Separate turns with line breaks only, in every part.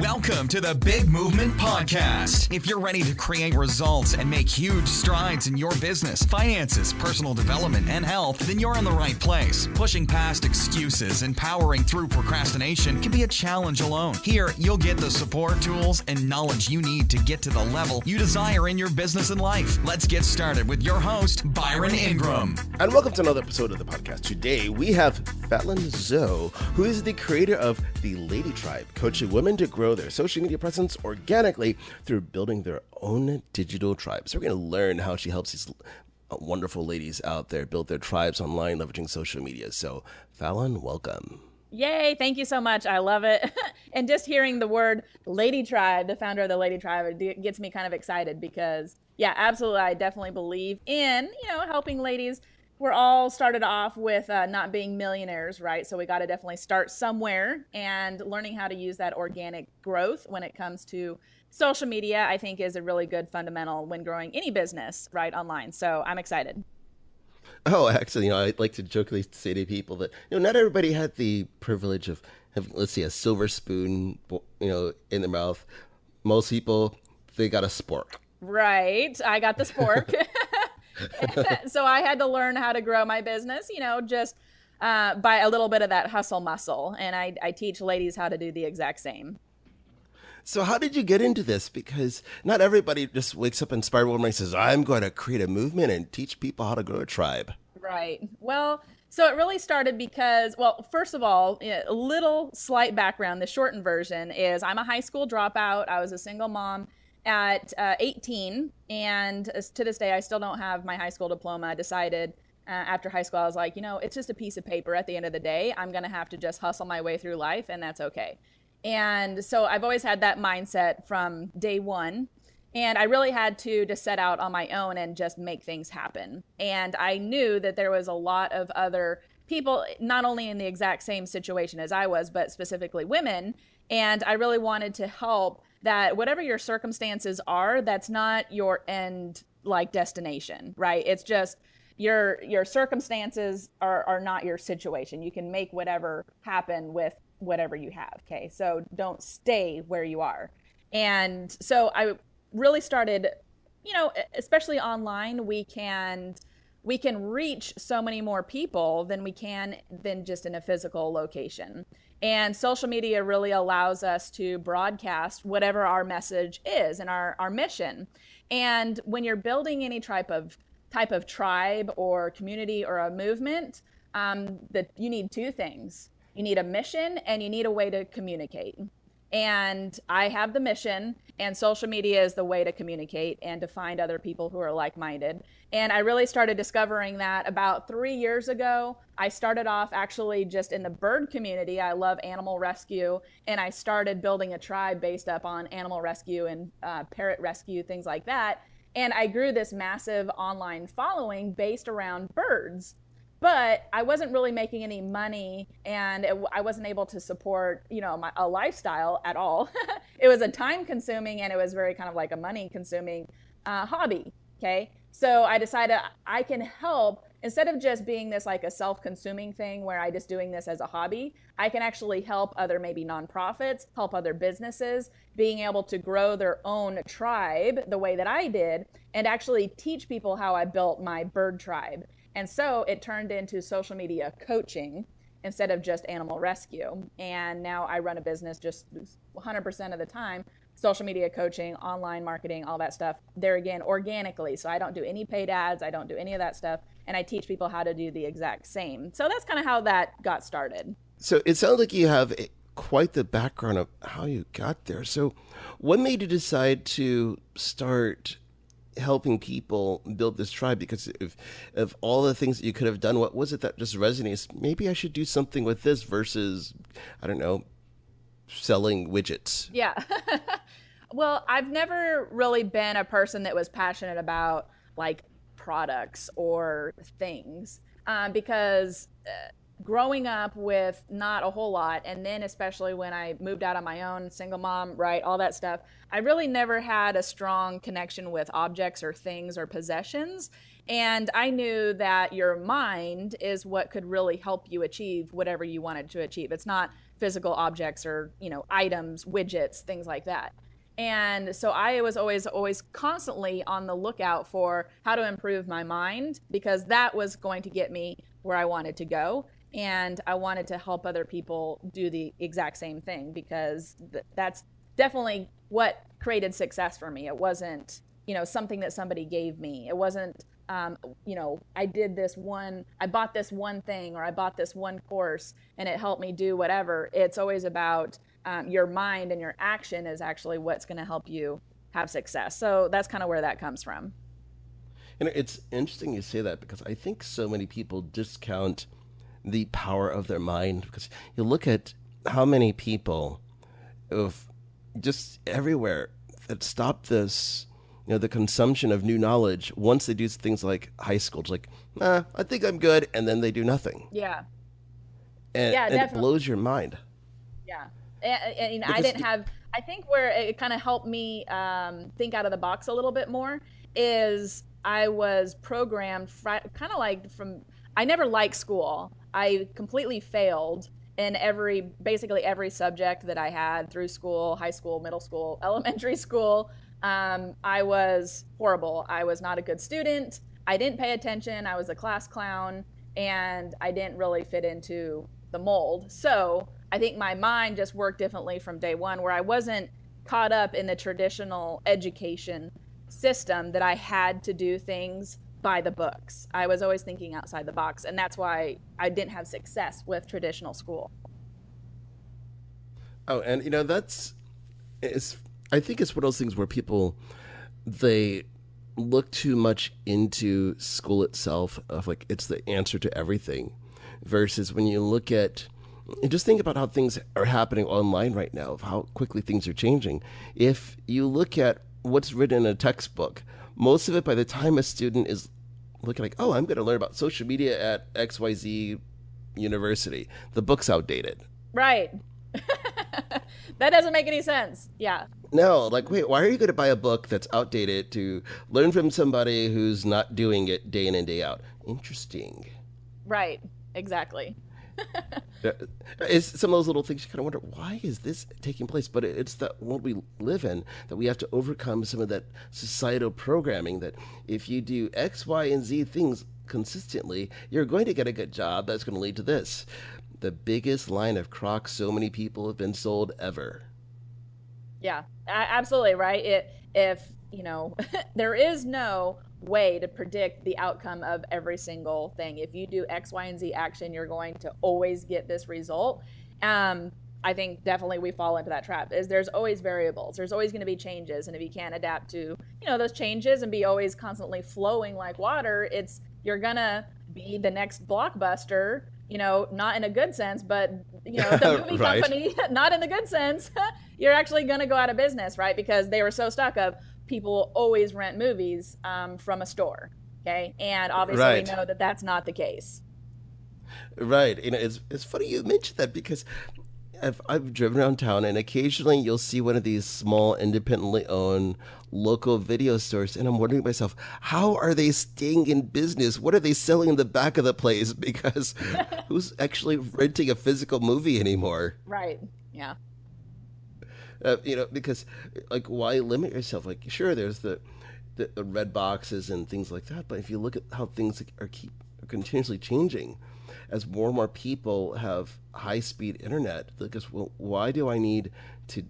Welcome to the Big Movement Podcast. If you're ready to create results and make huge strides in your business, finances, personal development, and health, then you're in the right place. Pushing past excuses and powering through procrastination can be a challenge alone. Here, you'll get the support, tools, and knowledge you need to get to the level you desire in your business and life. Let's get started with your host, Byron Ingram.
And welcome to another episode of the podcast. Today, we have Fallon Zoe, who is the creator of the Lady Tribe, coaching women to grow their social media presence organically through building their own digital tribe. So we're going to learn how she helps these wonderful ladies out there build their tribes online, leveraging social media. So Fallon, welcome.
Yay, thank you so much. I love it. And just hearing the word Lady Tribe, the founder of the Lady Tribe, it gets me kind of excited because, yeah, absolutely. I definitely believe in, helping ladies. We're all started off with not being millionaires, right? So we got to definitely start somewhere, and learning how to use that organic growth when it comes to social media, I think, is a really good fundamental when growing any business, right, online. So I'm excited.
Oh, actually, I like to jokingly say to people that, not everybody had the privilege of having, let's say, a silver spoon, in their mouth. Most people, they got a spork.
Right. I got the spork. So I had to learn how to grow my business, just by a little bit of that hustle muscle. And I teach ladies how to do the exact same.
So how did you get into this? Because not everybody just wakes up inspired one morning and says, I'm going to create a movement and teach people how to grow a tribe.
Right. Well, so it really started because, first of all, a little slight background. The shortened version is I'm a high school dropout. I was a single mom at 18, and to this day, I still don't have my high school diploma. I decided after high school, I was like, it's just a piece of paper at the end of the day. I'm going to have to just hustle my way through life, and that's okay. And so I've always had that mindset from day one, and I really had to just set out on my own and just make things happen. And I knew that there was a lot of other people, not only in the exact same situation as I was, but specifically women, and I really wanted to help that whatever your circumstances are, that's not your end destination, right? It's just your circumstances are not your situation. You can make whatever happen with whatever you have. Okay. So don't stay where you are. And so I really started, especially online, we can reach so many more people than just in a physical location. And social media really allows us to broadcast whatever our message is and our mission. And when you're building any type of tribe or community or a movement, that you need two things. You need a mission and you need a way to communicate. And I have the mission, and social media is the way to communicate and to find other people who are like-minded. And I really started discovering that about 3 years ago. I started off actually just in the bird community. I love animal rescue, and I started building a tribe based up on animal rescue and parrot rescue, things like that. And I grew this massive online following based around birds. But I wasn't really making any money, and I wasn't able to support, a lifestyle at all. It was a time-consuming, and it was very kind of like a money-consuming hobby. Okay, so I decided I can help, instead of just being this like a self-consuming thing where I just doing this as a hobby. I can actually help other maybe nonprofits, help other businesses, being able to grow their own tribe the way that I did, and actually teach people how I built my bird tribe. And so it turned into social media coaching instead of just animal rescue. And now I run a business just 100% of the time, social media coaching, online marketing, all that stuff. There again, organically. So I don't do any paid ads. I don't do any of that stuff. And I teach people how to do the exact same. So that's kind of how that got started.
So it sounds like you have quite the background of how you got there. So what made you decide to start helping people build this tribe? Because of all the things that you could have done, what was it that just resonates? Maybe I should do something with this versus, I don't know, selling widgets.
Yeah. Well, I've never really been a person that was passionate about products or things because growing up with not a whole lot, and then especially when I moved out on my own, single mom, right, all that stuff, I really never had a strong connection with objects or things or possessions. And I knew that your mind is what could really help you achieve whatever you wanted to achieve. It's not physical objects or, items, widgets, things like that. And so I was always constantly on the lookout for how to improve my mind, because that was going to get me where I wanted to go. And I wanted to help other people do the exact same thing, because that's definitely what created success for me. It wasn't, something that somebody gave me. It wasn't, I bought this one thing, or I bought this one course and it helped me do whatever. It's always about your mind, and your action is actually what's going to help you have success. So that's kind of where that comes from.
And it's interesting you say that, because I think so many people discount the power of their mind, because you look at how many people of just everywhere that stop this, the consumption of new knowledge once they do things like high school. It's like, I think I'm good, and then they do nothing.
Yeah.
And it blows your mind.
Yeah. And I didn't have, I think where it kind of helped me think out of the box a little bit more is I was programmed kind of like I never liked school. I completely failed in basically every subject that I had through school, high school, middle school, elementary school. I was horrible. I was not a good student. I didn't pay attention. I was a class clown, and I didn't really fit into the mold. So I think my mind just worked differently from day one, where I wasn't caught up in the traditional education system that I had to do things by the books. I was always thinking outside the box, and that's why I didn't have success with traditional school.
Oh, and I think it's one of those things where people, they look too much into school itself, of like it's the answer to everything, versus when you look at, and just think about how things are happening online right now, of how quickly things are changing. If you look at what's written in a textbook, most of it, by the time a student is looking like, oh, I'm going to learn about social media at XYZ University, the book's outdated.
Right. That doesn't make any sense. Yeah.
No, like, wait, why are you going to buy a book that's outdated to learn from somebody who's not doing it day in and day out? Interesting.
Right. Exactly.
It's some of those little things you kind of wonder, why is this taking place? But it's the world we live in, that we have to overcome some of that societal programming, that if you do X, Y, and Z things consistently, you're going to get a good job that's going to lead to this. The biggest line of Crocs so many people have been sold ever.
Yeah, absolutely right. If there is no way to predict the outcome of every single thing. If you do X, Y, and Z action, you're going to always get this result. I think definitely we fall into that trap. There's always variables. There's always going to be changes, and if you can't adapt to those changes and be always constantly flowing like water, you're gonna be the next Blockbuster. Not in a good sense, but the movie
right.
company, not in the good sense. You're actually going to go out of business, right? Because they were so stuck of people always rent movies from a store, okay? And obviously
right.
we know that that's not the case.
Right. It's funny you mentioned that, because I've driven around town, and occasionally you'll see one of these small, independently owned local video stores, and I'm wondering to myself, how are they staying in business? What are they selling in the back of the place? Because who's actually renting a physical movie anymore?
Right. Yeah.
Because like, why limit yourself? Like, sure, there's the red boxes and things like that, but if you look at how things are continuously changing, as more and more people have high-speed internet, because, well, why do I need to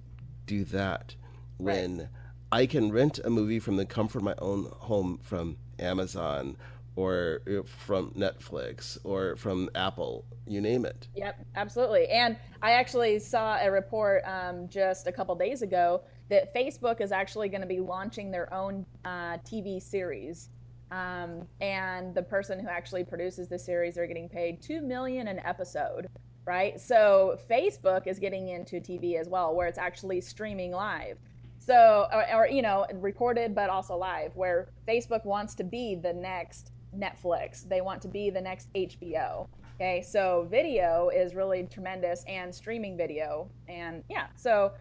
do that when
Right.
I can rent a movie from the comfort of my own home from Amazon or from Netflix or from Apple, you name it?
Yep, absolutely. And I actually saw a report just a couple days ago that Facebook is actually going to be launching their own TV series. And the person who actually produces the series are getting paid $2 million an episode, right? So Facebook is getting into TV as well, where it's actually streaming live. So, or recorded, but also live, where Facebook wants to be the next Netflix. They want to be the next HBO. Okay, so video is really tremendous, and streaming video. And yeah, so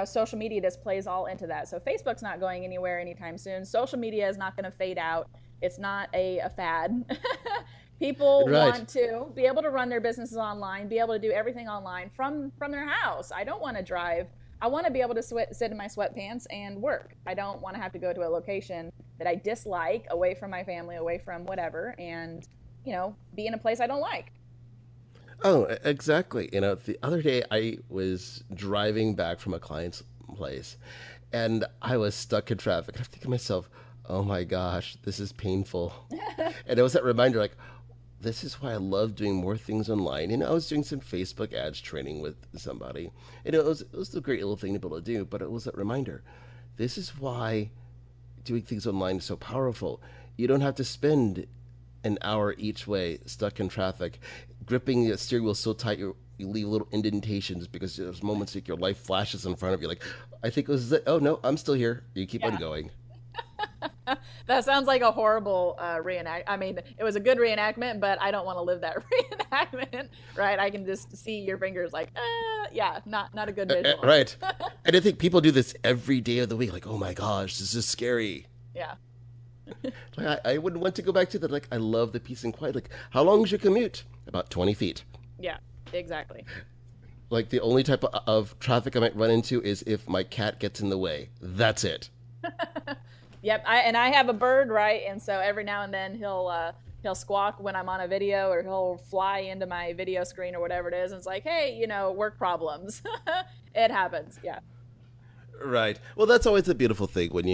social media just plays all into that. So Facebook's not going anywhere anytime soon. Social media is not going to fade out. It's not a fad. People
Right.
want to be able to run their businesses online, be able to do everything online from their house. I don't want to drive. I want to be able to sit in my sweatpants and work. I don't want to have to go to a location that I dislike, away from my family, away from whatever, and be in a place I don't like.
Oh, exactly. The other day I was driving back from a client's place and I was stuck in traffic. I'm thinking to myself, oh my gosh, this is painful. And it was that reminder, like, this is why I love doing more things online. I was doing some Facebook ads training with somebody. And it was a great little thing to be able to do, but it was that reminder. This is why doing things online is so powerful. You don't have to spend an hour each way stuck in traffic, gripping the steering wheel so tight you leave little indentations because there's moments like your life flashes in front of you. Like, I think it was, oh no, I'm still here. You keep on
Yeah.
going.
That sounds like a horrible reenact. I mean, it was a good reenactment, but I don't want to live that reenactment, right? I can just see your fingers like, yeah, not a good visual.
Right. And I think people do this every day of the week. Like, oh my gosh, this is scary.
Yeah.
Like, I wouldn't want to go back to that. Like, I love the peace and quiet. Like, how long is your commute? About 20 feet.
Yeah, exactly.
Like, the only type of traffic I might run into is if my cat gets in the way. That's it.
Yep. I have a bird, right? And so every now and then he'll squawk when I'm on a video, or he'll fly into my video screen or whatever it is. And it's like, hey, work problems. It happens. Yeah.
Right. Well, that's always a beautiful thing when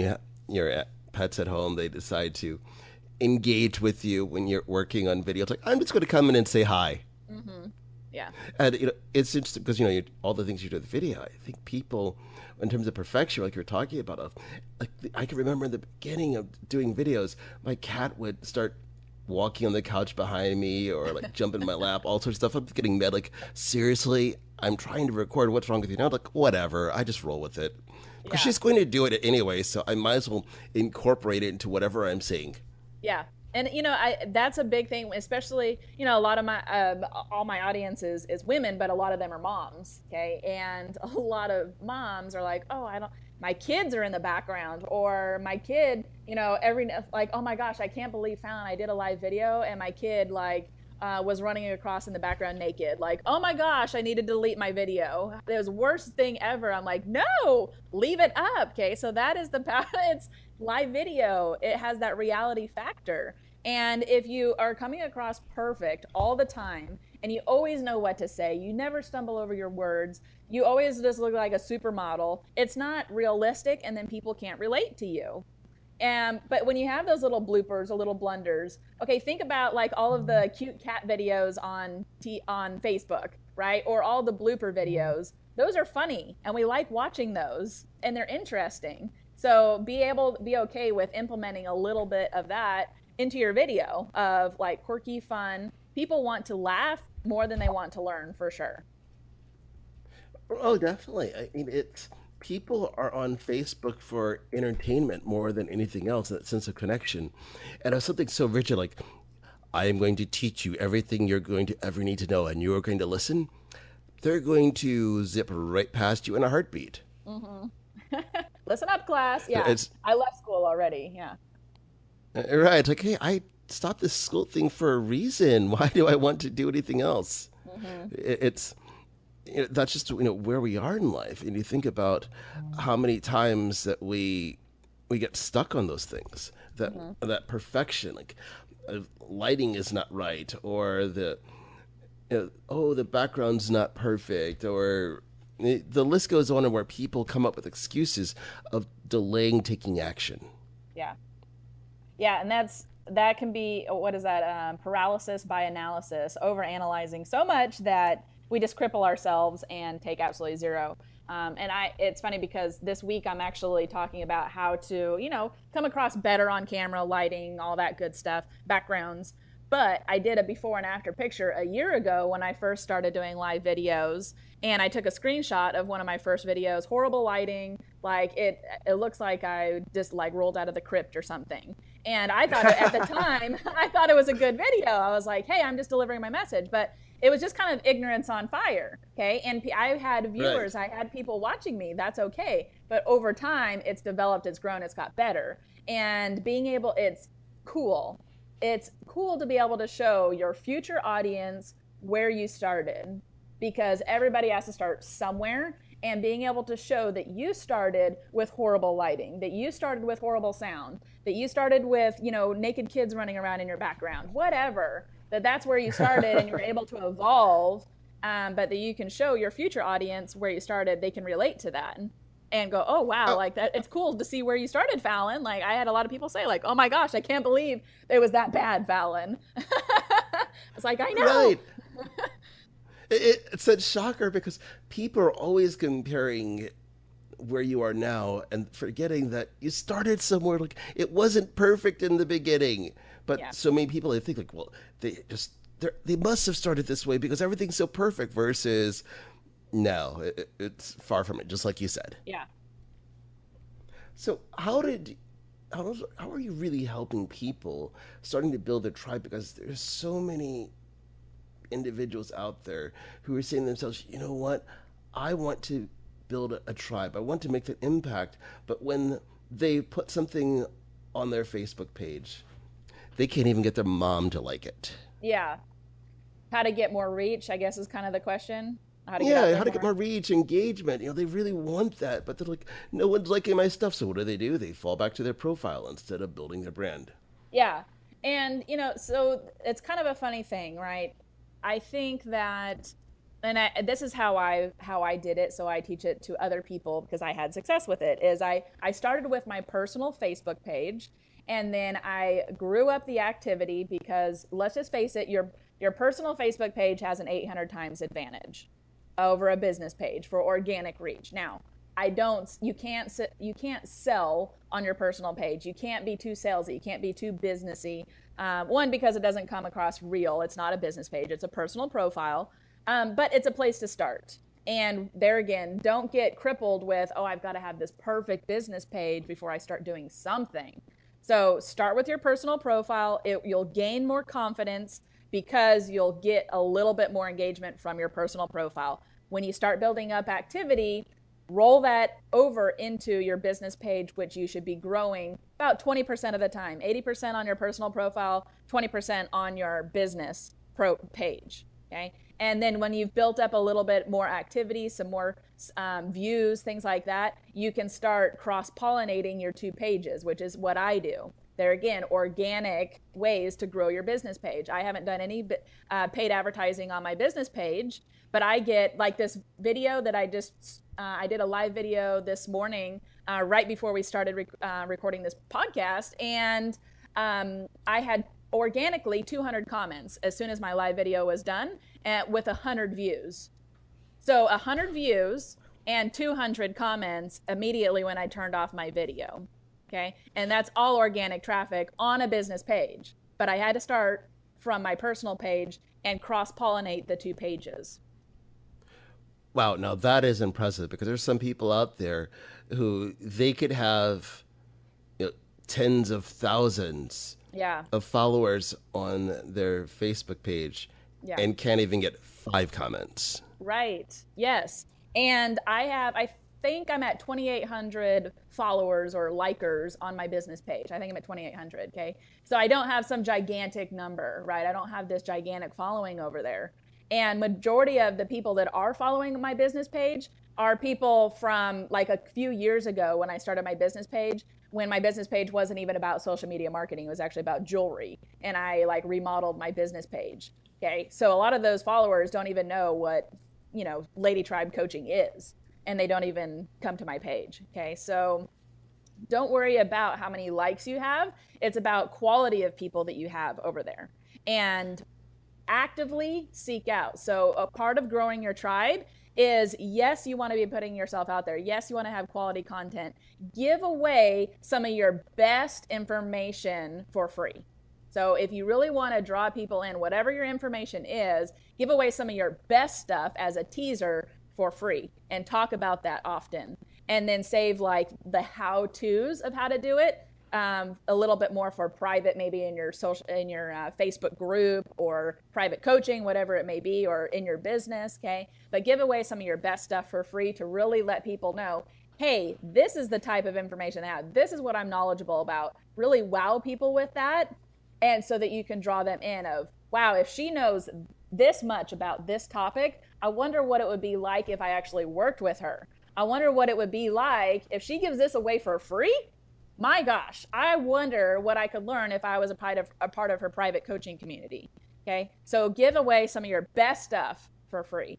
your pets at home, they decide to engage with you when you're working on video. It's like, I'm just going to come in and say hi.
Yeah.
And it's interesting because all the things you do with video. I think people, in terms of perfection, like you're talking about, like I can remember in the beginning of doing videos, my cat would start walking on the couch behind me or like jump in my lap, all sorts of stuff. I'm getting mad. Like, seriously, I'm trying to record. What's wrong with you now? Like, whatever. I just roll with it because
Yeah.
she's going to do it anyway. So I might as well incorporate it into whatever I'm saying.
Yeah. And that's a big thing, especially a lot of my all my audience is women, but a lot of them are moms. Okay, and a lot of moms are like, oh, I don't. My kids are in the background, or my kid, like, oh my gosh, I can't believe, Fallon, I did a live video and my kid was running across in the background naked. Like, oh my gosh, I need to delete my video. It was the worst thing ever. I'm like, no, leave it up. Okay, so that is the power. It's live video. It has that reality factor. And if you are coming across perfect all the time and you always know what to say, you never stumble over your words, you always just look like a supermodel, it's not realistic, and then people can't relate to you. But when you have those little bloopers or little blunders, okay, think about like all of the cute cat videos on Facebook, right? Or all the blooper videos. Those are funny, and we like watching those, and they're interesting. So be okay with implementing a little bit of that into your video of like quirky fun. People want to laugh more than they want to learn, for sure.
Oh, definitely. I mean, it's people are on Facebook for entertainment more than anything else, that sense of connection. And if something so rigid like, I am going to teach you everything you're going to ever need to know, and you are going to listen, they're going to zip right past you in a heartbeat.
Listen up, class. Yeah.
It's
I left school already. Yeah.
right. It's like, hey, I stopped this school thing for a reason. Why do I want to do anything else? It's that's just where we are in life, and you think about how many times that we get stuck on those things, that perfection, like lighting is not right, or the background's not perfect, or the list goes on, and where people come up with excuses of delaying taking action.
Yeah. Yeah. And that can be, what is that? Paralysis by analysis, over analyzing so much that we just cripple ourselves and take absolutely zero. It's funny because this week I'm actually talking about how to, come across better on camera, lighting, all that good stuff, backgrounds. But I did a before and after picture a year ago when I first started doing live videos, and I took a screenshot of one of my first videos, horrible lighting, like it looks like I just like rolled out of the crypt or something. And I thought at the time, I thought it was a good video. I was like, hey, I'm just delivering my message. But it was just kind of ignorance on fire, okay? And I had viewers, I had people watching me, that's okay. But over time, it's developed, it's grown, it's got better. And being able, it's cool. it's cool to be able to show your future audience where you started, because everybody has to start somewhere, and being able to show that you started with horrible lighting, that you started with horrible sound, that you started with, naked kids running around in your background, whatever, that's where you started and you were able to evolve, but that you can show your future audience where you started, they can relate to that and go, oh, wow, like that. It's cool to see where you started, Fallon. Like, I had a lot of people say, like, oh my gosh, I can't believe it was that bad, Fallon. It's like, I know.
Right. It's a shocker because people are always comparing where you are now and forgetting that you started somewhere. Like, it wasn't perfect in the beginning, but so many people, they think like, well, they must have started this way because everything's so perfect, versus no, it's far from it, just like you said.
Yeah.
So how are you really helping people starting to build their tribe? Because there's so many individuals out there who are saying to themselves, you know what, I want to build a tribe, I want to make an impact, but when they put something on their Facebook page, they can't even get their mom to like it.
Yeah. How to get more reach, I guess, is kind of the question.
How to get more reach, engagement. They really want that, but they're like, no one's liking my stuff. So what do? They fall back to their profile instead of building their brand.
Yeah. And, so it's kind of a funny thing, right? I think that, and this is how I did it, so I teach it to other people because I had success with it, is I started with my personal Facebook page, and then I grew up the activity, because let's just face it, your personal Facebook page has an 800 times advantage over a business page for organic reach. Now, you can't sell on your personal page. You can't be too salesy. You can't be too businessy. One, because it doesn't come across real. It's not a business page. It's a personal profile. But it's a place to start. And there again, don't get crippled with, oh, I've got to have this perfect business page before I start doing something. So start with your personal profile. You'll gain more confidence because you'll get a little bit more engagement from your personal profile. When you start building up activity, roll that over into your business page, which you should be growing about 20% of the time, 80% on your personal profile, 20% on your business page. Okay. And then when you've built up a little bit more activity, some more views, things like that, you can start cross-pollinating your two pages, which is what I do. There again, organic ways to grow your business page. I haven't done any paid advertising on my business page, but I get like this video that I did a live video this morning right before we started recording this podcast, and I had organically 200 comments as soon as my live video was done, with 100 views. So 100 views and 200 comments immediately when I turned off my video. Okay. And that's all organic traffic on a business page. But I had to start from my personal page and cross-pollinate the two pages.
Wow. Now that is impressive, because there's some people out there who they could have tens of thousands of followers on their Facebook page and can't even get 5 comments.
Right. Yes. And I think I'm at 2,800 followers or likers on my business page. I think I'm at 2,800. Okay. So I don't have some gigantic number, right? I don't have this gigantic following over there. And majority of the people that are following my business page are people from like a few years ago when I started my business page, when my business page wasn't even about social media marketing. It was actually about jewelry. And I like remodeled my business page. Okay. So a lot of those followers don't even know what, Lady Tribe coaching is. And they don't even come to my page. Okay. So don't worry about how many likes you have. It's about quality of people that you have over there. And actively seek out. So a part of growing your tribe is, yes, you want to be putting yourself out there. Yes, you want to have quality content. Give away some of your best information for free. So if you really want to draw people in, whatever your information is, give away some of your best stuff as a teaser for free and talk about that often. And then save like the how-tos of how to do it a little bit more for private, maybe in your Facebook group or private coaching, whatever it may be, or in your business. Okay. But give away some of your best stuff for free to really let people know, hey, this is the type of information I have. This is what I'm knowledgeable about. Really wow people with that. And so that you can draw them in of, wow, if she knows this much about this topic, I wonder what it would be like if I actually worked with her. I wonder what it would be like if she gives this away for free. My gosh, I wonder what I could learn if I was a part of her private coaching community. Okay, so give away some of your best stuff for free,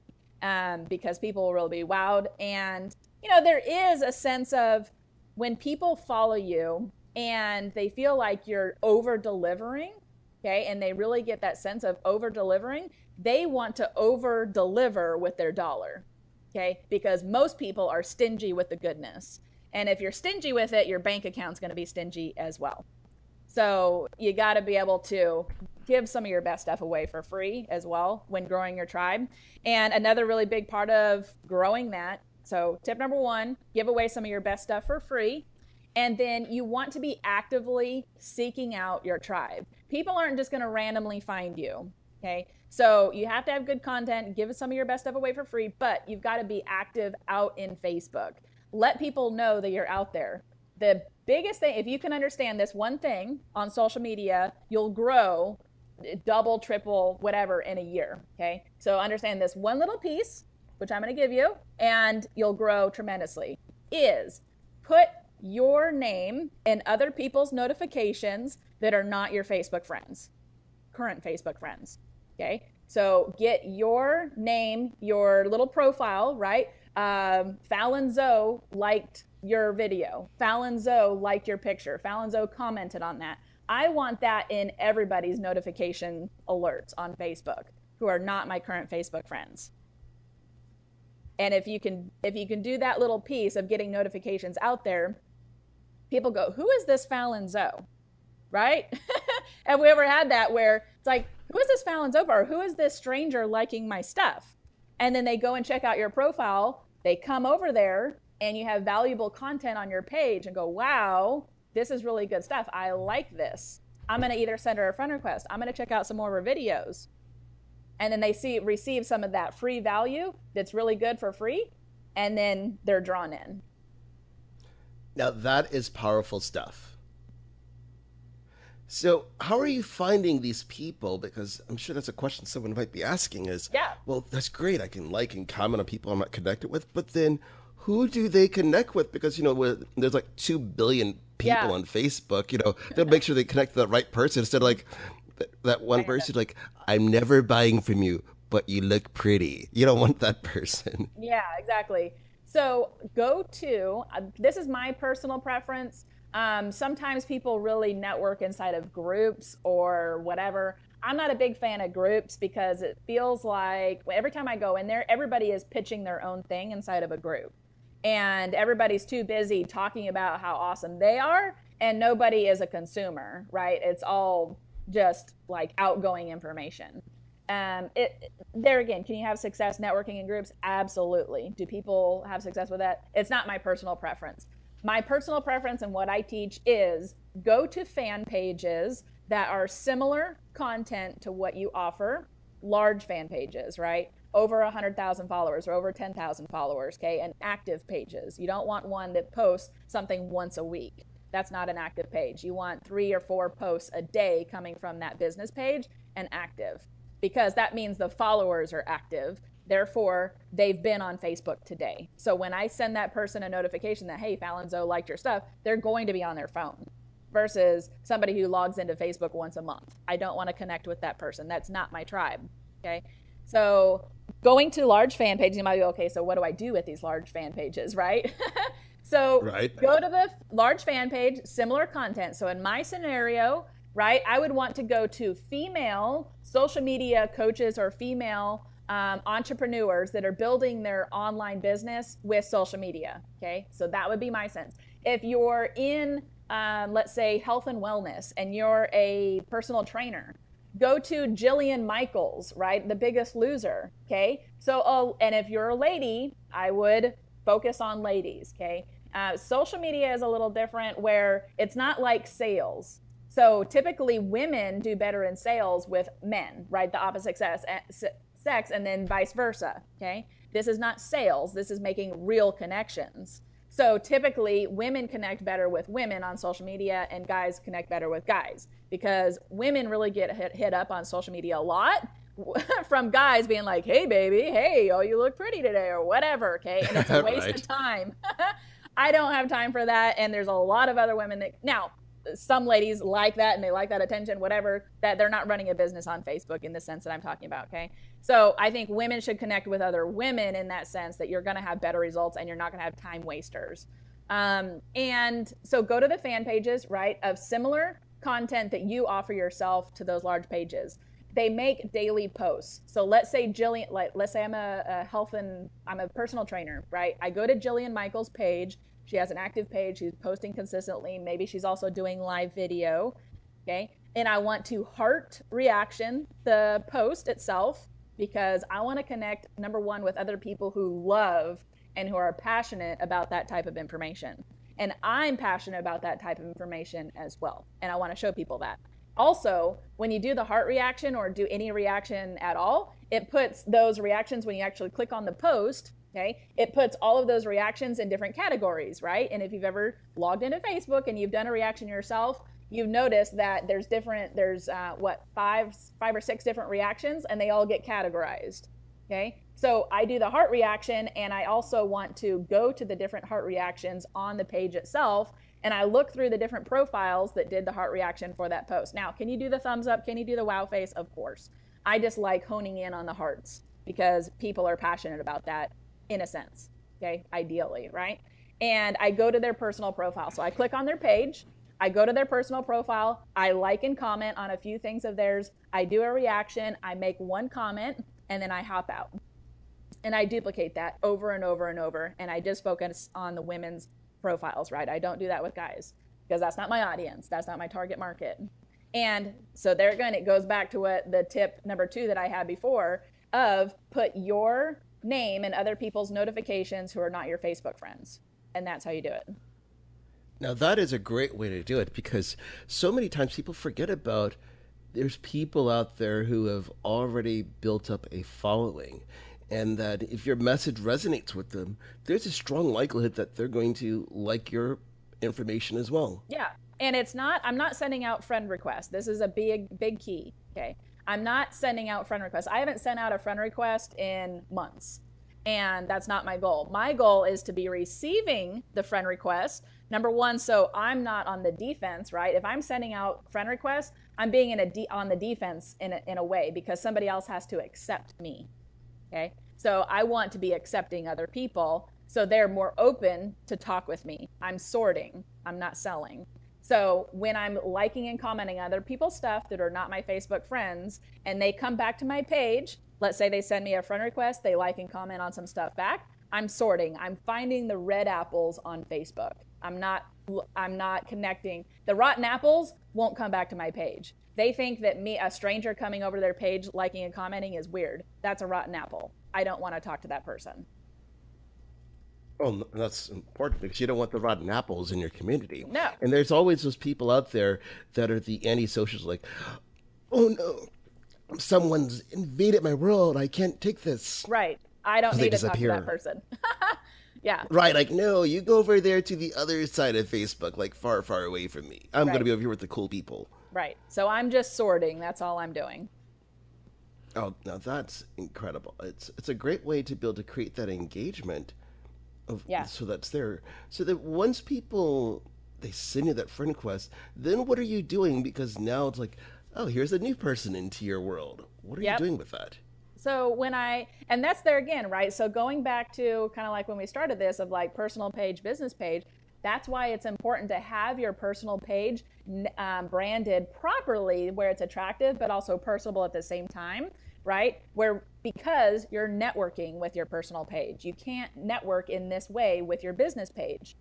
because people will really be wowed. And there is a sense of when people follow you and they feel like you're over delivering, okay, and they really get that sense of over delivering, they want to over deliver with their dollar, okay, because most people are stingy with the goodness. And if you're stingy with it, your bank account's going to be stingy as well. So you got to be able to give some of your best stuff away for free as well when growing your tribe. And another really big part of growing that, so tip number 1, give away some of your best stuff for free. And then you want to be actively seeking out your tribe. People aren't just going to randomly find you, okay? So you have to have good content, give some of your best stuff away for free, but you've got to be active out in Facebook. Let people know that you're out there. The biggest thing, if you can understand this one thing on social media, you'll grow double, triple, whatever in a year, okay? So understand this one little piece, which I'm going to give you, and you'll grow tremendously, is put your name in other people's notifications that are not your Facebook friends, current Facebook friends, okay? So get your name, your little profile, right? Fallon Zoe liked your video. Fallon Zoe liked your picture. Fallon Zoe commented on that. I want that in everybody's notification alerts on Facebook who are not my current Facebook friends. And if you can do that little piece of getting notifications out there, people go, who is this Fallon Zoe? Right? Have we ever had that where it's like, who is this Fallon Zoe? Or who is this stranger liking my stuff? And then they go and check out your profile. They come over there and you have valuable content on your page and go, wow, this is really good stuff. I like this. I'm going to either send her a friend request. I'm going to check out some more of her videos. And then they receive some of that free value that's really good for free. And then they're drawn in.
Now that is powerful stuff. So how are you finding these people? Because I'm sure that's a question someone might be asking is, well, that's great. I can like and comment on people I'm not connected with, but then who do they connect with? Because, there's like 2 billion people on Facebook, they'll make sure they connect to the right person instead of like that one person, like, I'm never buying from you, but you look pretty. You don't want that person.
Yeah, exactly. So this is my personal preference. Sometimes people really network inside of groups or whatever. I'm not a big fan of groups because it feels like every time I go in there, everybody is pitching their own thing inside of a group. And everybody's too busy talking about how awesome they are, and nobody is a consumer, right? It's all just like outgoing information. There again, can you have success networking in groups? Absolutely. Do people have success with that? It's not my personal preference. My personal preference and what I teach is go to fan pages that are similar content to what you offer, large fan pages, right? Over 100,000 followers or over 10,000 followers, okay? And active pages. You don't want one that posts something once a week. That's not an active page. You want 3 or 4 posts a day coming from that business page and active, because that means the followers are active. Therefore, they've been on Facebook today. So when I send that person a notification that, hey, Fallon Zoe liked your stuff, they're going to be on their phone versus somebody who logs into Facebook once a month. I don't want to connect with that person. That's not my tribe, okay? So going to large fan pages, you might be, okay, so what do I do with these large fan pages, right? So go to the large fan page, similar content. So in my scenario, right, I would want to go to female social media coaches or female entrepreneurs that are building their online business with social media, okay? So that would be my sense. If you're in, let's say, health and wellness, and you're a personal trainer, go to Jillian Michaels, right? The Biggest Loser, okay? So, and if you're a lady, I would focus on ladies, okay? Social media is a little different where it's not like sales. So typically women do better in sales with men, right? The opposite sex, and then vice versa, okay? This is not sales. This is making real connections. So typically women connect better with women on social media and guys connect better with guys, because women really get hit up on social media a lot from guys being like, hey baby, hey, oh, you look pretty today, or whatever. Okay. And it's a waste
Right.
of time. I don't have time for that. And there's a lot of other women that, now, some ladies like that and they like that attention, whatever, that they're not running a business on Facebook in the sense that I'm talking about. Okay. So I think women should connect with other women in that sense, that you're going to have better results and you're not going to have time wasters. And so go to the fan pages, right, of similar content that you offer yourself to those large pages. They make daily posts. So let's say Jillian, like, let's say I'm I'm a personal trainer, right? I go to Jillian Michaels' page. She has an active page. She's posting consistently. Maybe she's also doing live video. Okay. And I want to heart reaction the post itself, because I want to connect, number one, with other people who love and who are passionate about that type of information. And I'm passionate about that type of information as well. And I want to show people that. Also, when you do the heart reaction or do any reaction at all, it puts those reactions, when you actually click on the post, okay, it puts all of those reactions in different categories, right? And if you've ever logged into Facebook and you've done a reaction yourself, you've noticed that there's five or six different reactions, and they all get categorized. Okay. So I do the heart reaction, and I also want to go to the different heart reactions on the page itself, and I look through the different profiles that did the heart reaction for that post. Now, can you do the thumbs up? Can you do the wow face? Of course. I just like honing in on the hearts, because people are passionate about that in a sense. Okay. Ideally, right? And I go to their personal profile. So I click on their page. I go to their personal profile. I like and comment on a few things of theirs. I do a reaction. I make one comment, and then I hop out. And I duplicate that over and over and over. And I just focus on the women's profiles, right? I don't do that with guys, because that's not my audience. That's not my target market. And so there again, it goes back to what the tip number 2 that I had before, of put your name in other people's notifications who are not your Facebook friends. And that's how you do it.
Now, that is a great way to do it, because so many times people forget about there's people out there who have already built up a following, and that if your message resonates with them, there's a strong likelihood that they're going to like your information as well.
Yeah. And I'm not sending out friend requests. This is a big key. Okay. I'm not sending out friend requests. I haven't sent out a friend request in months. And that's not my goal. My goal is to be receiving the friend request. Number one, so I'm not on the defense, right? If I'm sending out friend requests, I'm being on the defense in a way, because somebody else has to accept me. Okay. So I want to be accepting other people, so they're more open to talk with me. I'm sorting. I'm not selling. So when I'm liking and commenting on other people's stuff that are not my Facebook friends, and they come back to my page, let's say they send me a friend request, they like and comment on some stuff back, I'm sorting. I'm finding the red apples on Facebook. I'm not connecting. The rotten apples won't come back to my page. They think that a stranger coming over to their page, liking and commenting, is weird. That's a rotten apple. I don't want to talk to that person.
Oh, that's important, because you don't want the rotten apples in your community.
No.
And there's always those people out there that are the anti-socials, like, oh no, someone's invaded my world. I can't take this.
Right. I don't need to talk to that person. Yeah.
Right. Like, no, you go over there to the other side of Facebook, like far, far away from me. I'm going to be over here with the cool people.
Right. So I'm just sorting. That's all I'm doing.
Oh, now that's incredible. It's a great way to be able to create that engagement. So that's there. So that once people, they send you that friend request, then what are you doing? Because now it's like, oh, here's a new person into your world. What are you doing with that?
So and that's there again, right? So going back to kind of like when we started this, of like personal page, business page, that's why it's important to have your personal page branded properly, where it's attractive, but also personable at the same time, right? Because you're networking with your personal page. You can't network in this way with your business page.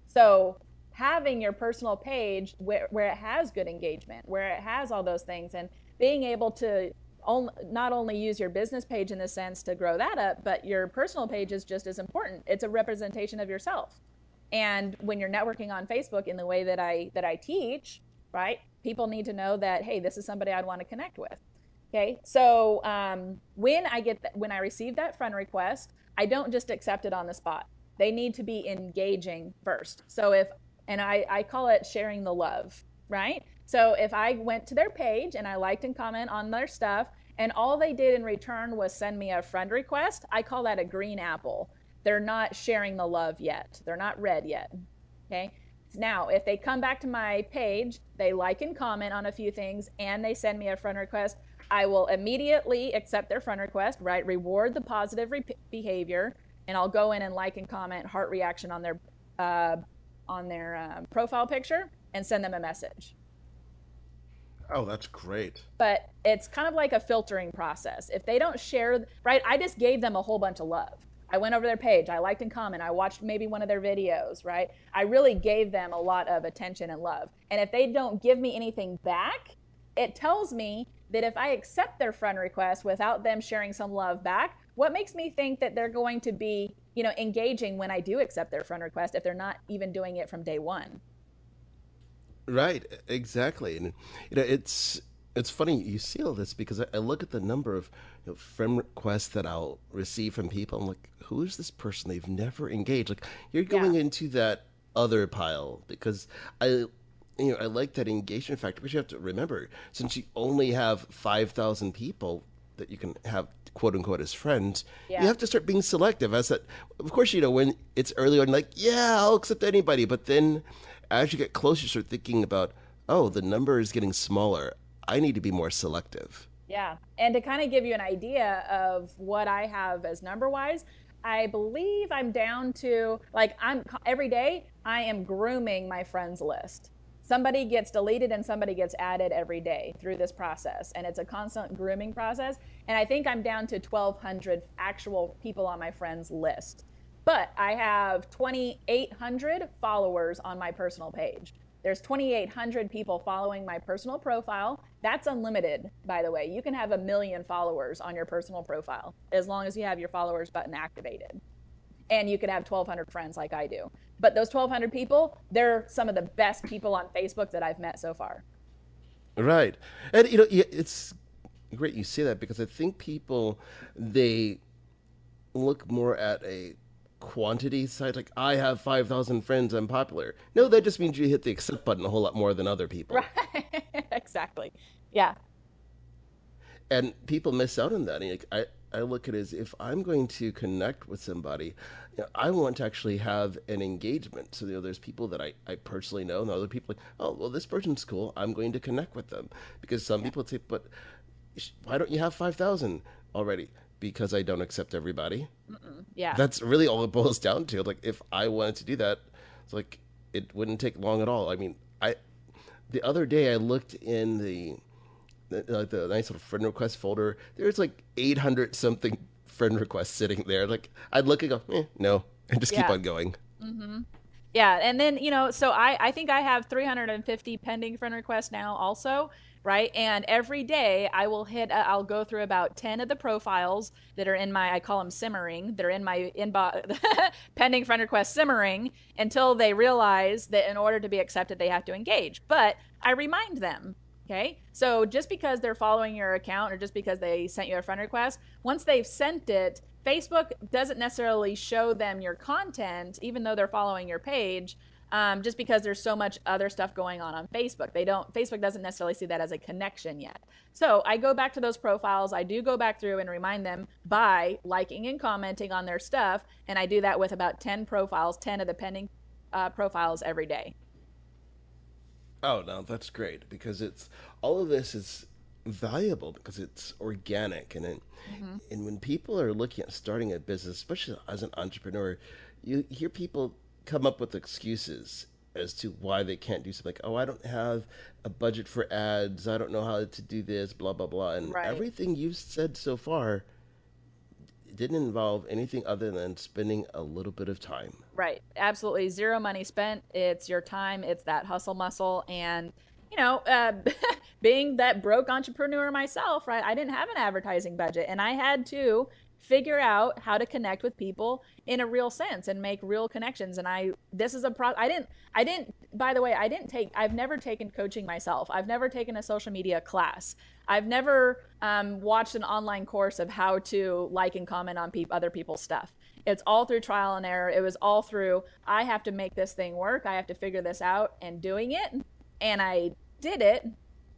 So having your personal page where it has good engagement, where it has all those things, and being able to not only use your business page in the sense to grow that up, but your personal page is just as important. It's a representation of yourself. And when you're networking on Facebook in the way that I teach, right, people need to know that, hey, this is somebody I'd want to connect with. Okay, so when I receive that friend request, I don't just accept it on the spot. they need to be engaging first. So and I call it sharing the love, right? So if I went to their page and I liked and comment on their stuff, and all they did in return was send me a friend request, I call that a green apple. They're not sharing the love yet. They're not red yet. Okay. Now, if they come back to my page, they like and comment on a few things, and they send me a friend request, I will immediately accept their friend request, right? Reward the positive behavior, and I'll go in and like and comment heart reaction on their profile picture and send them a message.
Oh, that's great.
But it's kind of like a filtering process. If they don't share, right? I just gave them a whole bunch of love. I went over their page, I liked and commented, I watched maybe one of their videos, right? I really gave them a lot of attention and love. And if they don't give me anything back, it tells me that if I accept their friend request without them sharing some love back, what makes me think that they're going to be, engaging when I do accept their friend request if they're not even doing it from day one?
Right, exactly. And it's funny you see all this because I look at the number of friend requests that I'll receive from people. I'm like, who is this person? They've never engaged. Like you're going into that other pile because I like that engagement factor. But you have to remember, since you only have 5,000 people that you can have quote unquote as friends, you have to start being selective. As that, of course, when it's early on, like I'll accept anybody. But then as you get closer, you start thinking about, oh, the number is getting smaller. I need to be more selective.
Yeah. And to kind of give you an idea of what I have as number wise, I believe I'm down to every day I am grooming my friends list. Somebody gets deleted and somebody gets added every day through this process. And it's a constant grooming process. And I think I'm down to 1,200 actual people on my friends list. But I have 2,800 followers on my personal page. There's 2,800 people following my personal profile. That's unlimited, by the way. You can have 1 million followers on your personal profile as long as you have your followers button activated. And you could have 1,200 friends like I do. But those 1,200 people, they're some of the best people on Facebook that I've met so far.
Right. And, it's great you say that because I think people, they look more at a quantity side, like I have 5,000 friends, I'm popular. No, that just means you hit the accept button a whole lot more than other people.
Right. Exactly. Yeah.
And people miss out on that. I look at it as if I'm going to connect with somebody, I want to actually have an engagement. So there's people that I personally know, and other people like, oh, well, this person's cool. I'm going to connect with them because some people say, but why don't you have 5,000 already? Because I don't accept everybody.
Yeah.
That's really all it boils down to. Like if I wanted to do that, it's like it wouldn't take long at all. I mean, the other day I looked in the nice little friend request folder. There's like 800 something friend requests sitting there. Like I'd look and go, no, and just keep on going.
Mm-hmm. Yeah, and then so I think I have 350 pending friend requests now also. Right. And every day I'll go through about 10 of the profiles that are in I call them simmering. They're in my inbox, pending friend request simmering until they realize that in order to be accepted, they have to engage. But I remind them. Okay. So just because they're following your account or just because they sent you a friend request, once they've sent it, Facebook doesn't necessarily show them your content, even though they're following your page. Just because there's so much other stuff going on Facebook. Facebook doesn't necessarily see that as a connection yet. So I go back to those profiles. I do go back through and remind them by liking and commenting on their stuff. And I do that with about 10 profiles, 10 of the pending profiles every day.
Oh, no, that's great because all of this is valuable because it's organic. And when people are looking at starting a business, especially as an entrepreneur, you hear people come up with excuses as to why they can't do something like, oh, I don't have a budget for ads. I don't know how to do this, blah, blah, blah. And everything you've said so far didn't involve anything other than spending a little bit of time.
Right. Absolutely. Zero money spent. It's your time. It's that hustle muscle. And, being that broke entrepreneur myself, right, I didn't have an advertising budget and I had to figure out how to connect with people in a real sense and make real connections. And I've never taken coaching myself. I've never taken a social media class. I've never watched an online course of how to like and comment on other people's stuff. It's all through trial and error. It was all through, I have to make this thing work. I have to figure this out and doing it. And I did it.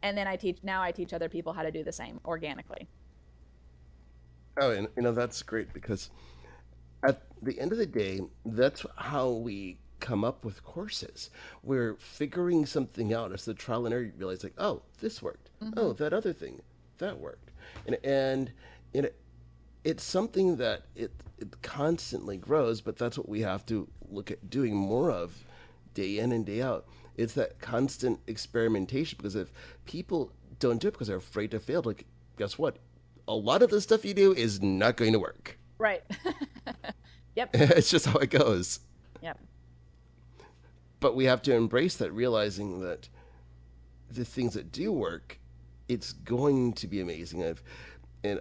And then I teach other people how to do the same organically.
Oh, and that's great because at the end of the day, that's how we come up with courses. We're figuring something out as the trial and error. You realize, like, oh, this worked. Oh, that other thing, that worked. And it's something that it constantly grows, but that's what we have to look at doing more of day in and day out. It's that constant experimentation, because if people don't do it because they're afraid to fail, like, guess what? A lot of the stuff you do is not going to work.
Right. Yep.
It's just how it goes.
Yep.
But we have to embrace that, realizing that the things that do work, it's going to be amazing.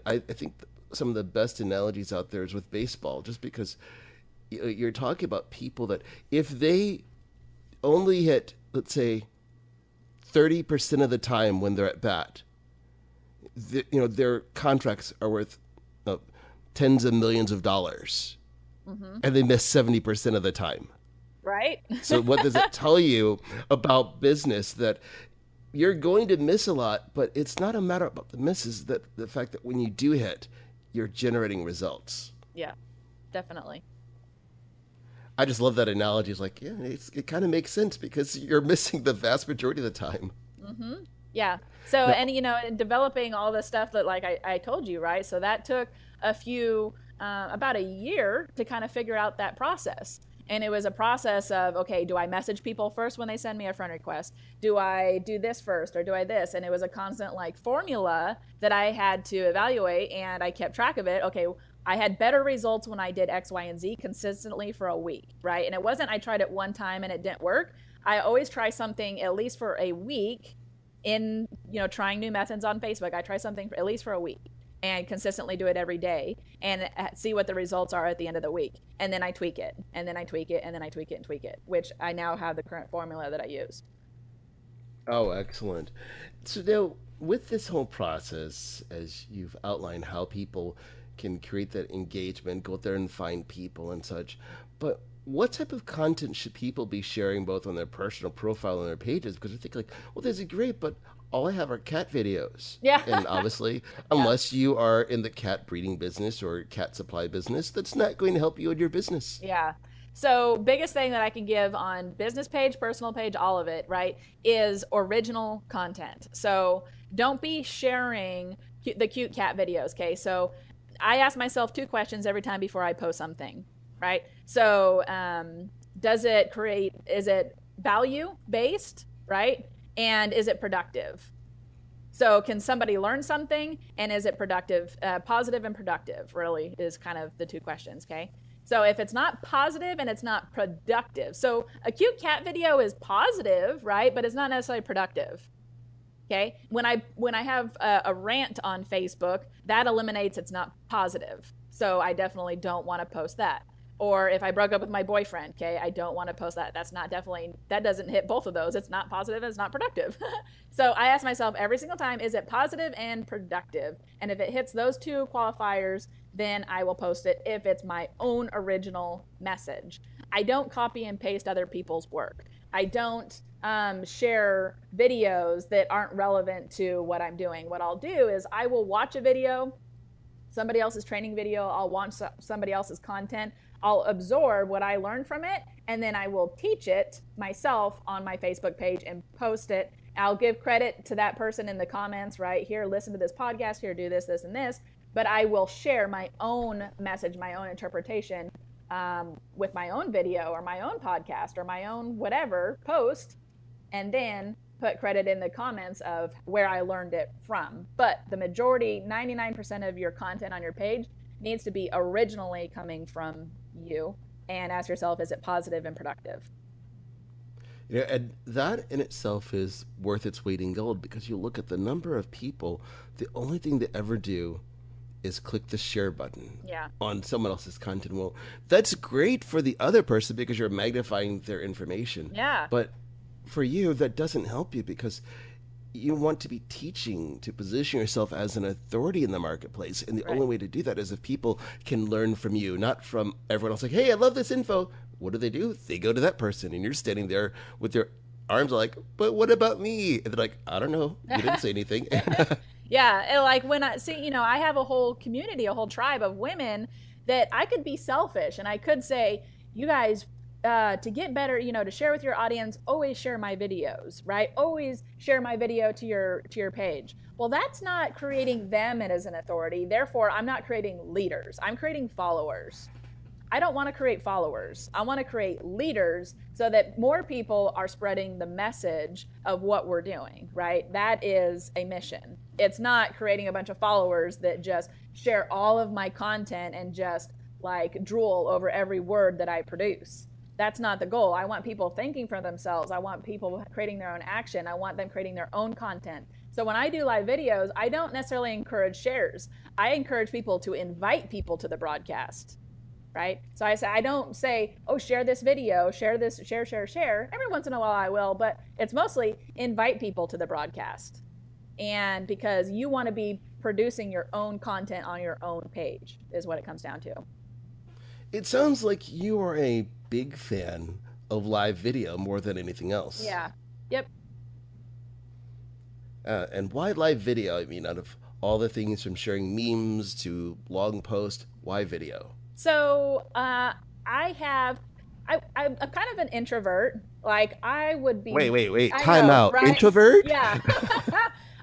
I think some of the best analogies out there is with baseball, just because you're talking about people that if they only hit, let's say, 30% of the time when they're at bat, their contracts are worth tens of millions of dollars, and they miss 70% of the time.
Right.
So what does it tell you about business? That you're going to miss a lot, but it's not a matter about the misses, that the fact that when you do hit, you're generating results.
Yeah, definitely.
I just love that analogy. It's like, yeah, it kind of makes sense because you're missing the vast majority of the time.
Yeah. So, and developing all the stuff that, like I told you, right? So that took about a year to kind of figure out that process. And it was a process of, okay, do I message people first when they send me a friend request? Do I do this first or do I this? And it was a constant formula that I had to evaluate, and I kept track of it. Okay, I had better results when I did X, Y, and Z consistently for a week, right? And it wasn't I tried it one time and it didn't work. I always try something at least for a week in, trying new methods on Facebook. I try something at least for a week and consistently do it every day and see what the results are at the end of the week. And then I tweak it, and then I tweak it, and then I tweak it and tweak it, which I now have the current formula that I use.
Oh, excellent. So now, with this whole process, as you've outlined how people can create that engagement, go out there and find people and such, but what type of content should people be sharing both on their personal profile and their pages? Because I think, like, well, this is great, but all I have are cat videos.
Yeah.
And obviously, unless you are in the cat breeding business or cat supply business, that's not going to help you in your business.
Yeah. So biggest thing that I can give on business page, personal page, all of it, right, is original content. So don't be sharing the cute cat videos, okay? So I ask myself 2 questions every time before I post something, right? So is it value-based, right? And is it productive? So can somebody learn something, and is it productive? Positive and productive really is kind of the 2 questions, okay? So if it's not positive and it's not productive, so a cute cat video is positive, right? But it's not necessarily productive, okay? When I have a rant on Facebook, that eliminates it's not positive. So I definitely don't want to post that. Or if I broke up with my boyfriend, okay, I don't want to post that. That doesn't hit both of those. It's not positive, it's not productive. So I ask myself every single time, is it positive and productive? And if it hits those 2 qualifiers, then I will post it if it's my own original message. I don't copy and paste other people's work. I don't share videos that aren't relevant to what I'm doing. What I'll do is I will watch a video, somebody else's training video, I'll watch somebody else's content, I'll absorb what I learned from it, and then I will teach it myself on my Facebook page and post it. I'll give credit to that person in the comments, right? Here, listen to this podcast, here, do this, this, and this. But I will share my own message, my own interpretation with my own video or my own podcast or my own whatever post, and then put credit in the comments of where I learned it from. But the majority, 99% of your content on your page needs to be originally coming from you, and ask yourself, is it positive and productive?
Yeah, and that in itself is worth its weight in gold, because you look at the number of people, the only thing they ever do is click the share button on someone else's content. Well, that's great for the other person because you're magnifying their information.
Yeah.
But for you, that doesn't help you, because you want to be teaching to position yourself as an authority in the marketplace. And the only way to do that is if people can learn from you, not from everyone else. Like, hey, I love this info. What do? They go to that person, and you're standing there with your arms like, but what about me? And they're like, I don't know. You didn't say anything.
Yeah. And like when I see, I have a whole community, a whole tribe of women that I could be selfish and I could say, you guys, to get better, to share with your audience, always share my videos, right? Always share my video to your page. Well, that's not creating them as an authority. Therefore, I'm not creating leaders. I'm creating followers. I don't want to create followers. I want to create leaders so that more people are spreading the message of what we're doing, right? That is a mission. It's not creating a bunch of followers that just share all of my content and just like drool over every word that I produce. That's not the goal. I want people thinking for themselves. I want people creating their own action. I want them creating their own content. So when I do live videos, I don't necessarily encourage shares. I encourage people to invite people to the broadcast. Right? So I don't say, oh, share this video, share this, share. Every once in a while I will, but it's mostly invite people to the broadcast. And because you want to be producing your own content on your own page is what it comes down to.
It sounds like you are a big fan of live video more than anything else.
Yeah. Yep.
And why live video? I mean, out of all the things from sharing memes to long posts, why video?
So I'm kind of an introvert. Like I would be.
Wait. Time out. Right? Introvert?
Yeah.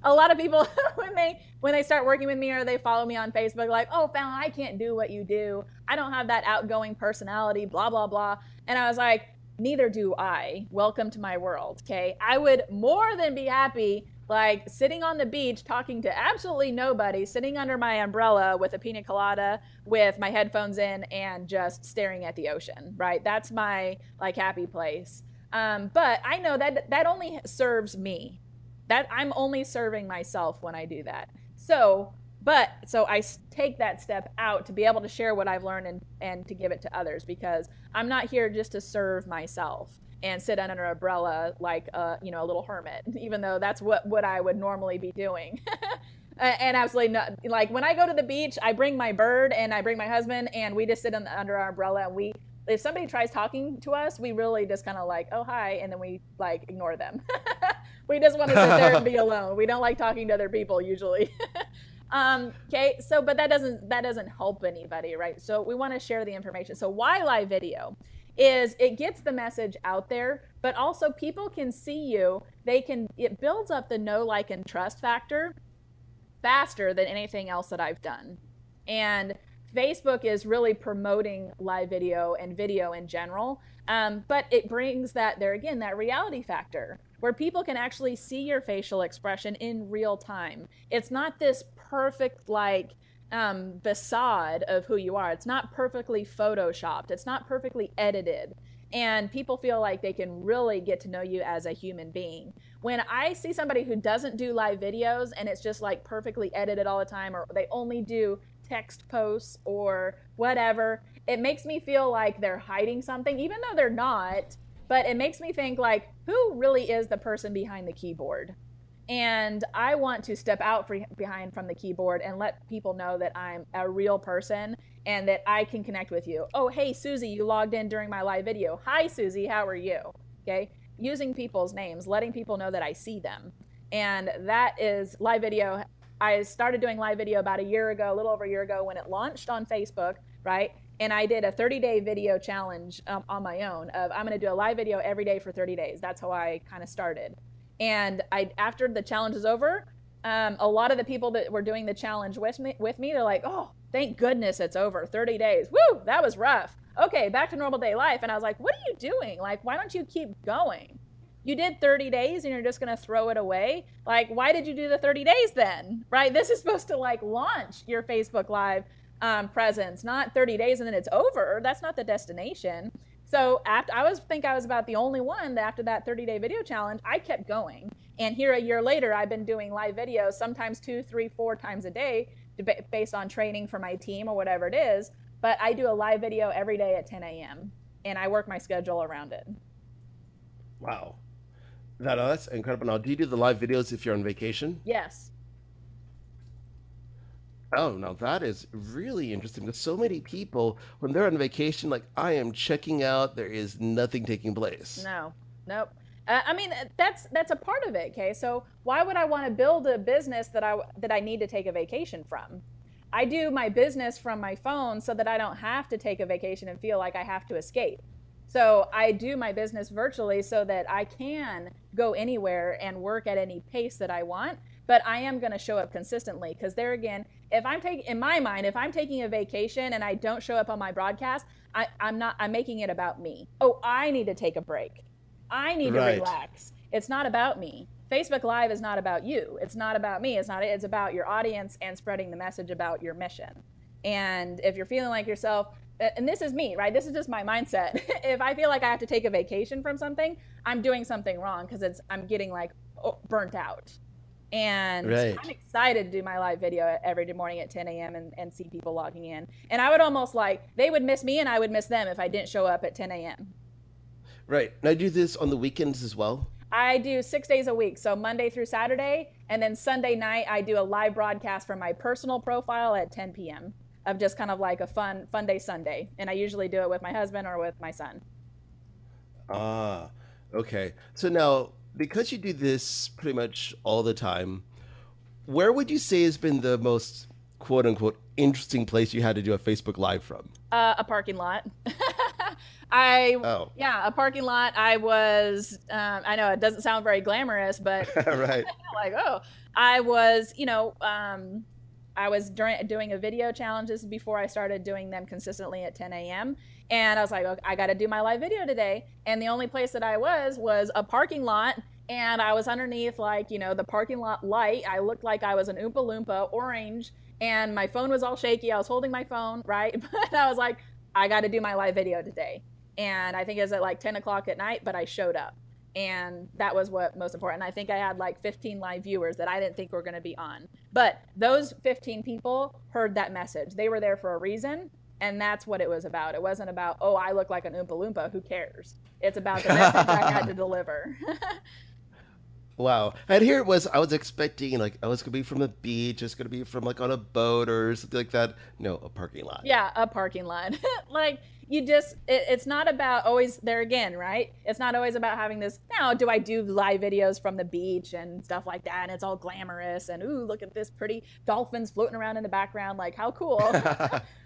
A lot of people when they start working with me or they follow me on Facebook, like, oh, Fallon, I can't do what you do. I don't have that outgoing personality. Blah blah blah. And I was like, neither do I. Welcome to my world. Okay. I would more than be happy. Like sitting on the beach, talking to absolutely nobody, sitting under my umbrella with a pina colada with my headphones in and just staring at the ocean, right? That's my like happy place. But I know that only serves me. That I'm only serving myself when I do that. So I take that step out to be able to share what I've learned and to give it to others because I'm not here just to serve myself and sit under an umbrella like a little hermit, even though that's what I would normally be doing. And absolutely not. Like when I go to the beach, I bring my bird and I bring my husband and we just sit under our umbrella and if somebody tries talking to us, we really just kind of like, oh, hi. And then we like ignore them. We just want to sit there and be alone. We don't like talking to other people usually. Okay. So, but that doesn't help anybody, right? So we want to share the information. So why live video? Is it gets the message out there, but also people can see you. It builds up the know, like, and trust factor faster than anything else that I've done. And Facebook is really promoting live video and video in general. But it brings that reality factor where people can actually see your facial expression in real time. It's not this perfect, facade of who you are. It's not perfectly photoshopped. It's not perfectly edited. And people feel like they can really get to know you as a human being. When I see somebody who doesn't do live videos and it's just like perfectly edited all the time, or they only do text posts or whatever, it makes me feel like they're hiding something, even though they're not. But it makes me think like, who really is the person behind the keyboard? And I want to step out from the keyboard and let people know that I'm a real person and that I can connect with you. Oh, hey, Susie, you logged in during my live video. Hi, Susie, how are you? Okay. Using people's names, letting people know that I see them. And that is live video. I started doing live video about a little over a year ago when it launched on Facebook, right? And I did a 30-day video challenge on my own of I'm going to do a live video every day for 30 days. That's how I kind of started. And after the challenge is over, a lot of the people that were doing the challenge with me, they're like, oh, thank goodness it's over. 30 days. Woo, that was rough. Okay, back to normal day life. And I was like, what are you doing? Like, why don't you keep going? You did 30 days and you're just going to throw it away? Like, why did you do the 30 days then? Right? This is supposed to like launch your Facebook Live presence, not 30 days and then it's over. That's not the destination. So I was about the only one that after that 30-day video challenge, I kept going. And here a year later, I've been doing live videos, sometimes 2, 3, 4 times a day based on training for my team or whatever it is. But I do a live video every day at 10 a.m. and I work my schedule around it.
Wow. That's incredible. Now, do you do the live videos if you're on vacation?
Yes.
Oh, now that is really interesting. Because so many people, when they're on vacation, like I am checking out, there is nothing taking place.
No. Nope. I mean, that's a part of it. Okay, so why would I want to build a business that I need to take a vacation from? I do my business from my phone so that I don't have to take a vacation and feel like I have to escape. So I do my business virtually so that I can go anywhere and work at any pace that I want. But I am going to show up consistently because there again, if I'm taking in my mind, if I'm taking a vacation and I don't show up on my broadcast, I'm not. I'm making it about me. Oh, I need to take a break. I need to
Right.
relax. It's not about me. Facebook Live is not about you. It's not about me. It's not. It's about your audience and spreading the message about your mission. And if you're feeling like yourself, and this is me, right? This is just my mindset. If I feel like I have to take a vacation from something, I'm doing something wrong because I'm getting like burnt out. And I'm
Right.
excited to do my live video every morning at 10 a.m. And see people logging in. And I would almost like, they would miss me and I would miss them if I didn't show up at 10 a.m.
Right. And I do this on the weekends as well.
I do 6 days a week, so Monday through Saturday, and then Sunday night I do a live broadcast from my personal profile at 10 p.m. of just kind of like a fun day Sunday, and I usually do it with my husband or with my son.
Ah, okay. So now, because you do this pretty much all the time, where would you say has been the most quote unquote interesting place you had to do a Facebook Live from?
A parking lot. I
Oh,
Yeah, a parking lot. I was. I know it doesn't sound very glamorous, but
right.
like, oh, I was. I was doing a video challenges before I started doing them consistently at 10 a.m. And I was like, okay, I got to do my live video today. And the only place that I was a parking lot. And I was underneath, like, the parking lot light. I looked like I was an Oompa Loompa, orange. And my phone was all shaky. I was holding my phone, right? But I was like, I got to do my live video today. And I think it was at like 10 o'clock at night, but I showed up. And that was what most important. I think I had like 15 live viewers that I didn't think were going to be on. But those 15 people heard that message. They were there for a reason. And that's what it was about. It wasn't about, oh, I look like an Oompa Loompa. Who cares? It's about the message I had to deliver.
Wow. And here it was, I was expecting like I was gonna be from the beach, it's gonna be from like on a boat or something like that. No, a parking lot.
Yeah, a parking lot. Like, it's not about always there again, right? It's not always about having this. Now, do I do live videos from the beach and stuff like that? And it's all glamorous and, ooh, look at this pretty dolphins floating around in the background. Like, how cool.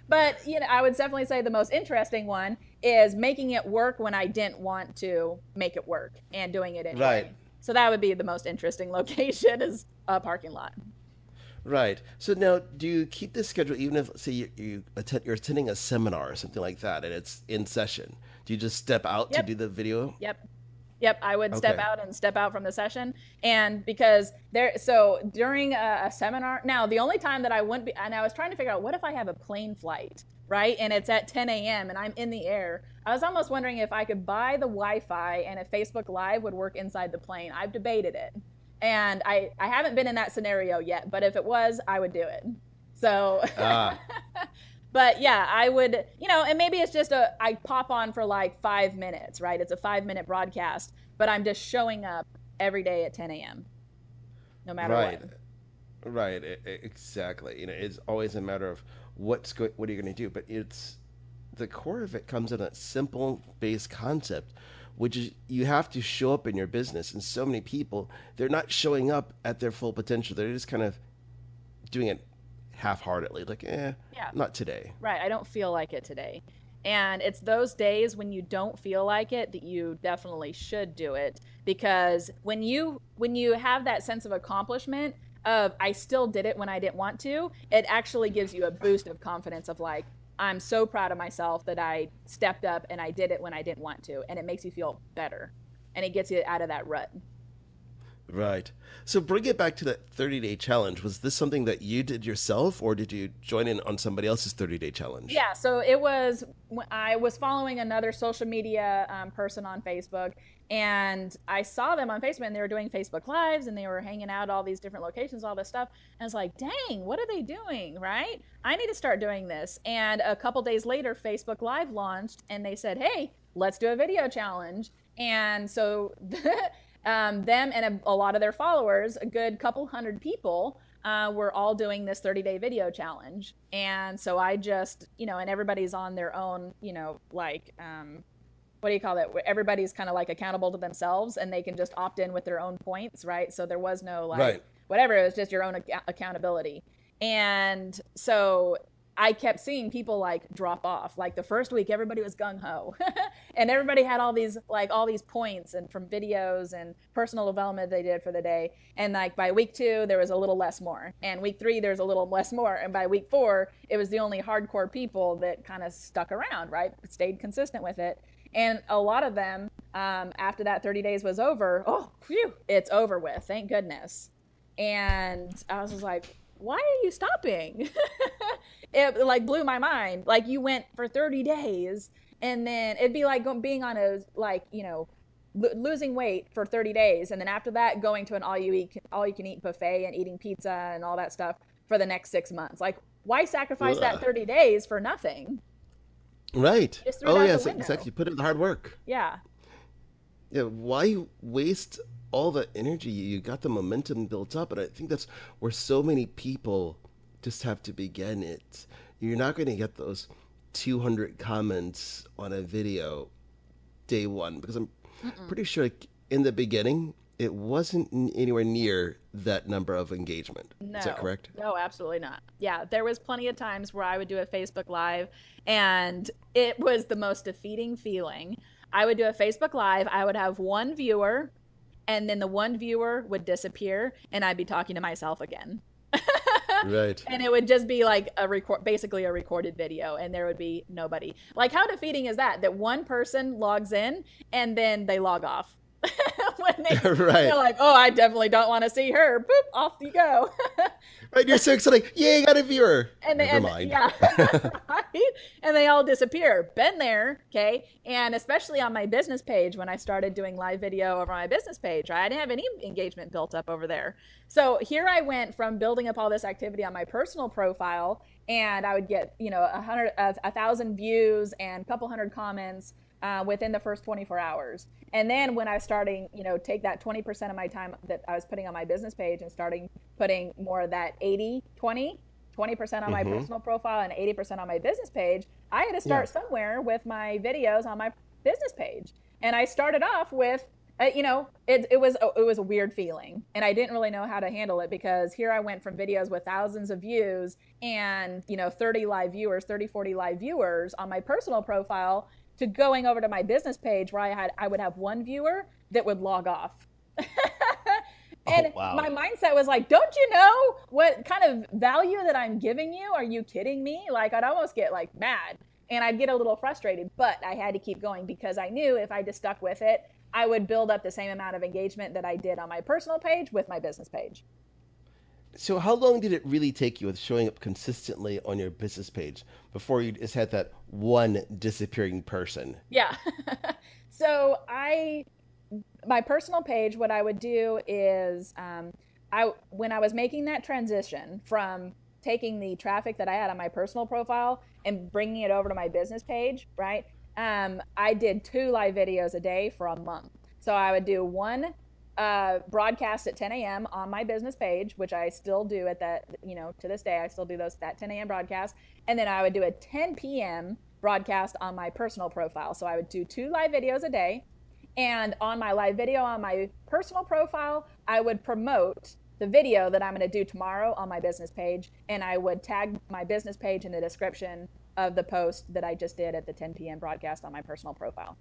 But, I would definitely say the most interesting one is making it work when I didn't want to make it work and doing it
Right.
anyway. So that would be the most interesting location is a parking lot.
Right. So now, do you keep this schedule even if, say, you're attending a seminar or something like that, and it's in session? Do you just step out to
Yep.
do the video?
Yep. Yep, I would
Okay.
step out from the session. And because so during a seminar, now the only time that I wouldn't be, and I was trying to figure out what if I have a plane flight, right? And it's at 10 a.m. and I'm in the air. I was almost wondering if I could buy the Wi-Fi and if Facebook Live would work inside the plane. I've debated it. And I haven't been in that scenario yet, but if it was, I would do it. So,
Ah,
but yeah, I would, and maybe it's just I pop on for like 5 minutes, right? It's a 5 minute broadcast, but I'm just showing up every day at 10 a.m., no matter
right.
what.
Right. Exactly. It's always a matter of what are you going to do, but it's the core of it comes in a simple base concept, which is you have to show up in your business. And so many people, they're not showing up at their full potential. They're just kind of doing it half-heartedly, like,
Yeah,
not today.
right. I don't feel like it today. And it's those days when you don't feel like it that you definitely should do it because when you have that sense of accomplishment of I still did it when I didn't want to, it actually gives you a boost of confidence of like I'm so proud of myself that I stepped up and I did it when I didn't want to, and it makes you feel better and it gets you out of that rut.
Right. So bring it back to that 30-day challenge. Was this something that you did yourself, or did you join in on somebody else's 30-day challenge?
Yeah, so I was following another social media person on Facebook, and I saw them on Facebook, and they were doing Facebook Lives, and they were hanging out at all these different locations, all this stuff. And I was like, dang, what are they doing, right? I need to start doing this. And a couple days later, Facebook Live launched, and they said, hey, let's do a video challenge. And so Them and a lot of their followers, a good couple hundred people, were all doing this 30-day video challenge. And so I just, and everybody's on their own, like, what do you call that? Everybody's kind of like accountable to themselves, and they can just opt in with their own points, right? So there was no like,
Right.
whatever, it was just your own accountability. And so I kept seeing people like drop off. Like the first week, everybody was gung ho, and everybody had all these points and from videos and personal development they did for the day. And like by week 2, there was a little less more, and week 3, there's a little less more, and by week 4, it was the only hardcore people that kind of stuck around, right? Stayed consistent with it. And a lot of them, after that 30 days was over, oh, phew, it's over with, thank goodness. And I was just like, why are you stopping? It like blew my mind. Like you went for 30 days and then it'd be like being on a, like, losing weight for 30 days. And then after that, going to an all you can eat buffet and eating pizza and all that stuff for the next 6 months. Like why sacrifice that 30 days for nothing?
Right.
Just threw it out
yes,
the window.
exactly. Put in the hard work.
Yeah.
Yeah. Why waste all the energy? You got the momentum built up, and I think that's where so many people just have to begin it. You're not going to get those 200 comments on a video day one, because I'm pretty sure like, in the beginning, it wasn't anywhere near that number of engagement.
No.
Is that correct?
No, absolutely not. Yeah, there was plenty of times where I would do a Facebook Live, and it was the most defeating feeling. I would do a Facebook Live, I would have one viewer, and then the one viewer would disappear, and I'd be talking to myself again.
Right.
And it would just be like basically a recorded video, and there would be nobody. Like how defeating is that? That one person logs in and then they log off. When they're like, oh, I definitely don't want to see her. Boop, off you go.
Right, you're so excited. Yay, got a viewer.
And
Never mind.
Yeah, right? And they all disappear. Been there, okay? And especially on my business page, when I started doing live video over my business page, right? I didn't have any engagement built up over there. So here I went from building up all this activity on my personal profile, and I would get, 1,000 views and a couple hundred comments within the first 24 hours. And then when I was starting, take that 20% of my time that I was putting on my business page and starting putting more of that 20% on my personal profile and 80% on my business page, I had to start somewhere with my videos on my business page. And I started off with, it was a weird feeling, and I didn't really know how to handle it, because here I went from videos with thousands of views and, 30 live viewers, 30, 40 live viewers on my personal profile, to going over to my business page where I would have one viewer that would log off. And my mindset was like, don't you know what kind of value that I'm giving you? Are you kidding me? Like I'd almost get like mad, and I'd get a little frustrated, but I had to keep going, because I knew if I just stuck with it, I would build up the same amount of engagement that I did on my personal page with my business page.
So how long did it really take you with showing up consistently on your business page before you just had that one disappearing person?
Yeah. So my personal page, what I would do is when I was making that transition from taking the traffic that I had on my personal profile and bringing it over to my business page, right? I did 2 live videos a day for a month. So I would do one broadcast at 10 a.m. on my business page, which I still do at that, to this day, I still do that 10 a.m. broadcast. And then I would do a 10 p.m. broadcast on my personal profile. So I would do 2 live videos a day. And on my live video on my personal profile, I would promote the video that I'm going to do tomorrow on my business page. And I would tag my business page in the description of the post that I just did at the 10 p.m. broadcast on my personal profile.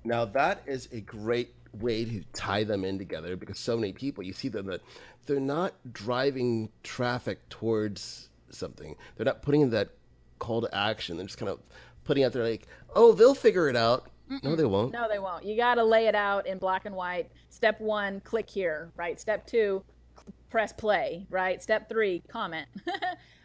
Now that is a great way to tie them in together, because so many people, you see them that they're not driving traffic towards something. They're not putting in that call to action. They're just kind of putting out there like, oh, they'll figure it out. No, they won't.
No, they won't. You got to lay it out in black and white. Step 1, click here, right? Step 2, press play, right? Step 3, comment.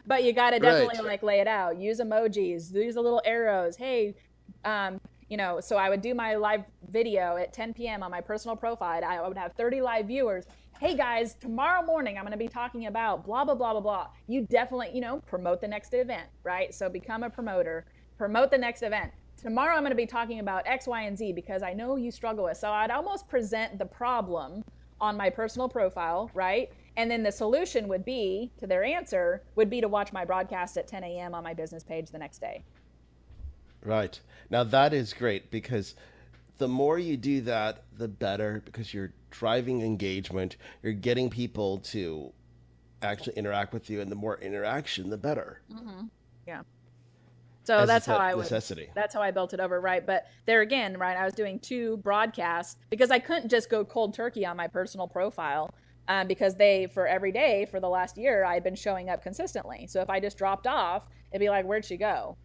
But you got to definitely like lay it out. Use emojis, use the little arrows. Hey, so I would do my live video at 10 p.m. on my personal profile. I would have 30 live viewers. Hey guys, tomorrow morning I'm going to be talking about blah, blah, blah, blah, blah. You definitely, promote the next event, right? So become a promoter, promote the next event. tomorrow I'm going to be talking about X, Y, and Z because I know you struggle with. So I'd almost present the problem on my personal profile, right? And then the solution would be to their answer would be to watch my broadcast at 10 a.m. on my business page the next day.
Right. Now that is great because the more you do that, the better because you're driving engagement, you're getting people to actually interact with you, and the more interaction, the better.
Yeah. So
As
that's
is
how
that
I would,
necessity.
that's how I built it over, right? But there again, right, I was doing 2 broadcasts because I couldn't just go cold turkey on my personal profile because for every day for the last year, I'd been showing up consistently. So if I just dropped off, it'd be like, where'd she go?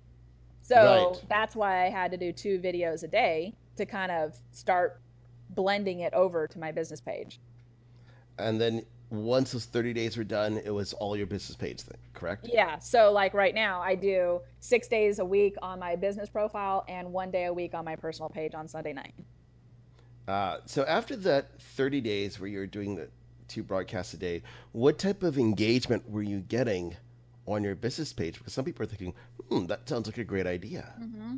So
Right.
that's why I had to do 2 videos a day to kind of start blending it over to my business page.
And then once those 30 days were done, it was all your business page thing, correct?
Yeah. So like right now, I do 6 days a week on my business profile and 1 day a week on my personal page on Sunday night.
So after that 30 days where you're doing the 2 broadcasts a day, what type of engagement were you getting on your business page? Because some people are thinking, that sounds like a great idea.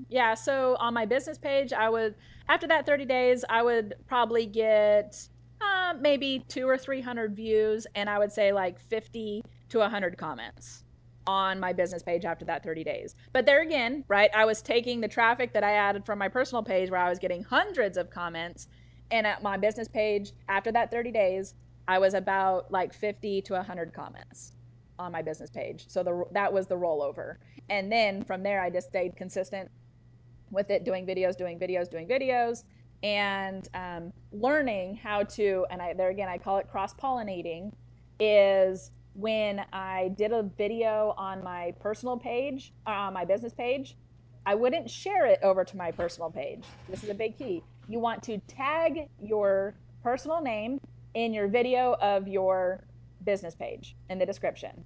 Yeah. So on my business page, after that 30 days, I would probably get maybe 200 or 300 views, and I would say like 50 to 100 comments on my business page after that 30 days. But there again, right, I was taking the traffic that I added from my personal page where I was getting hundreds of comments, and at my business page after that 30 days, I was about like 50 to 100 comments on my business page. So that was the rollover. And then from there, I just stayed consistent with it, doing videos, and learning how to, and there again, I call it cross-pollinating, is when I did a video on my personal page, on my business page, I wouldn't share it over to my personal page. This is a big key. You want to tag your personal name in your video of your business page in the description.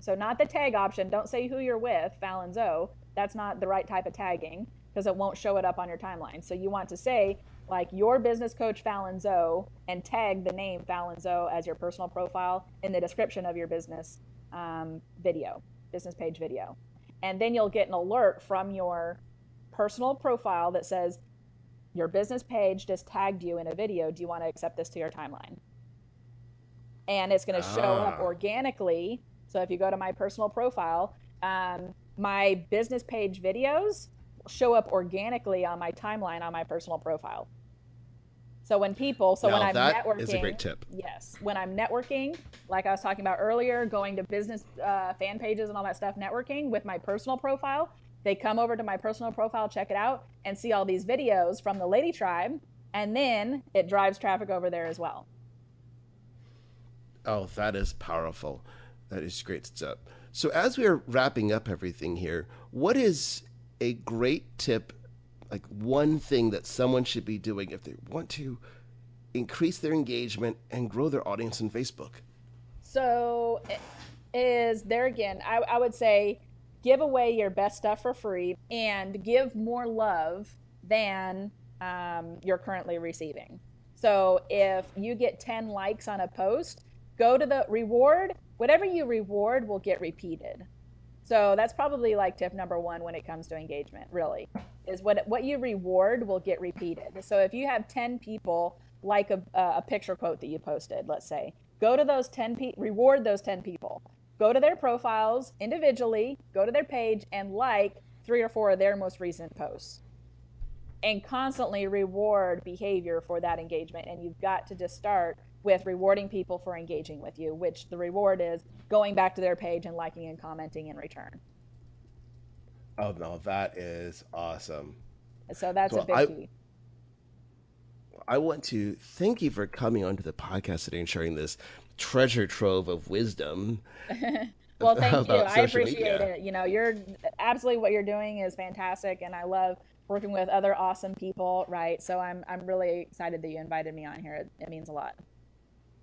So not the tag option. Don't say who you're with, Fallon Zoe. That's not the right type of tagging because it won't show it up on your timeline. So you want to say like your business coach Fallon Zoe and tag the name Fallon Zoe as your personal profile in the description of your business business page video. And then you'll get an alert from your personal profile that says your business page just tagged you in a video. Do you want to accept this to your timeline? And it's going to show up organically. So if you go to my personal profile, my business page videos will show up organically on my timeline on my personal profile. So when I'm
that
networking,
is a great tip.
yes, when I'm networking, like I was talking about earlier, going to business fan pages and all that stuff, networking with my personal profile, they come over to my personal profile, check it out, and see all these videos from the Lady Tribe, and then it drives traffic over there as well.
Oh, that is powerful. That is great stuff. So as we are wrapping up everything here, what is a great tip, like one thing that someone should be doing if they want to increase their engagement and grow their audience on Facebook?
So is there again, I would say give away your best stuff for free and give more love than you're currently receiving. So if you get 10 likes on a post, go to the reward. Whatever you reward will get repeated. So that's probably like tip number 1 when it comes to engagement, really, is what you reward will get repeated. So if you have 10 people like a picture quote that you posted, let's say, go to those 10 reward those 10 people. Go to their profiles individually, go to their page and like 3 or 4 of their most recent posts. And constantly reward behavior for that engagement. And you've got to just start with rewarding people for engaging with you, which the reward is going back to their page and liking and commenting in return.
Oh, no, that is awesome.
So that's a big key.
I want to thank you for coming onto the podcast today and sharing this treasure trove of wisdom.
Well, thank you. I appreciate
media.
it. You know, you're absolutely what you're doing is fantastic, and I love working with other awesome people, right? So I'm really excited that you invited me on here. It means a lot.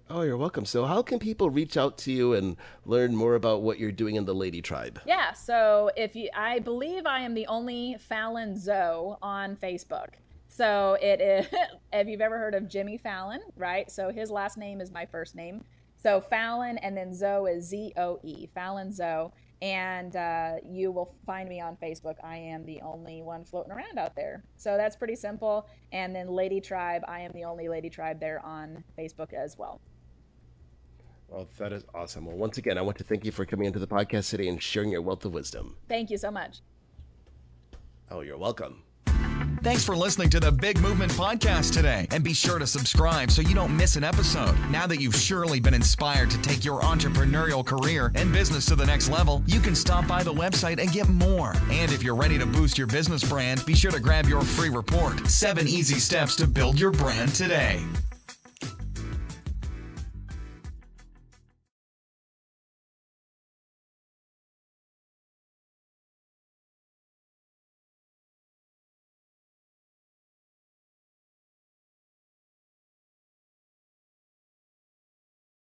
Oh, you're welcome. So how can people reach out to you and learn more about what you're doing in the Lady Tribe?
Yeah, so I believe I am the only Fallon Zoe on Facebook. So it is, if you've ever heard of Jimmy Fallon, right? So his last name is my first name. So Fallon and then Zoe is Zoe, Fallon Zoe. And you will find me on Facebook. I am the only one floating around out there. So that's pretty simple. And then Lady Tribe, I am the only Lady Tribe there on Facebook as well.
Well, that is awesome. Well, once again, I want to thank you for coming into the podcast today and sharing your wealth of wisdom.
Thank you so much.
Oh, you're welcome.
Thanks for listening to the Big Movement Podcast today. And be sure to subscribe so you don't miss an episode. Now that you've surely been inspired to take your entrepreneurial career and business to the next level, you can stop by the website and get more. And if you're ready to boost your business brand, be sure to grab your free report, 7 Easy Steps to Build Your Brand Today.